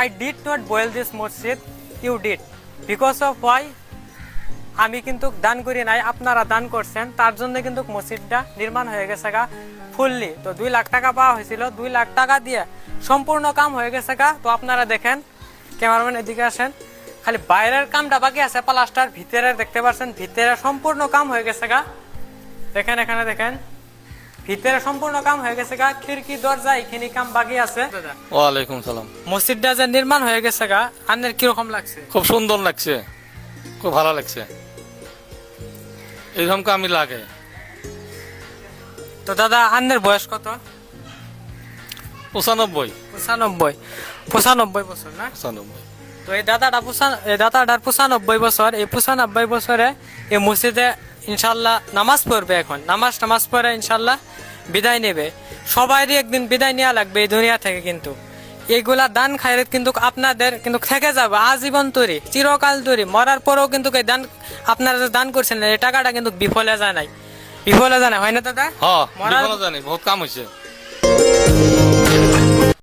I did not build this masjid, you did. Because of why? আমি কিন্তু দান করি নাই, আপনারা দান করছেন, তার জন্য কিন্তু মসজিদটা নির্মাণ হয়ে গেছে গা ফুললি। তো 2 লাখ টাকা পাওয়া হয়েছিল, 2 লাখ টাকা দিয়ে সম্পূর্ণ কাম হয়ে গেছে গা। তো আপনারা দেখেন, ক্যামেরাম্যান এদিকে আসেন, খালি বাইরের কামটা বাকি আছে প্লাস্টার, ভিতরে দেখতে পাচ্ছেন ভিতরে সম্পূর্ণ কাম হয়ে গেছে গা। দেখেন এখানে দেখেন, ভিতরে সম্পূর্ণ কাম হয়ে গেছে গা, খিড়কি দরজা এখানে কাম বাকি আছে। ওয়ালাইকুম সালাম। মসজিদটা যে নির্মাণ হয়ে গেছে গা, আপনার কিরকম লাগছে? খুব সুন্দর লাগছে, খুব ভালো লাগছে, এইরকম কামই লাগে। তো দাদা আপনার বয়স কত? 95। 95 বছর না? 95। তো এই দাদাটার 95 বছর। এই 95 বছরে এই মসজিদে ইনশাল্লাহ নামাজ পড়বে। এখন নামাজ পড়ে ইনশাল্লাহ বিদায় নেবে। সবাইরই একদিন বিদায় নেওয়া লাগবে এই দুনিয়া থেকে, কিন্তু এইগুলা দান খায়রাত কিন্তু আপনাদের কিন্তু থেকে যাবে আজীবন তৈরি, চিরকাল তৈরি। মরার পরেও কিন্তু এই দান আপনারা যে দান করছেন এই টাকাটা কিন্তু বিফলে যায় নাই, হয় না দাদা? হ্যাঁ, বিফলে যায় নাই, বহুত কাম হয়েছে।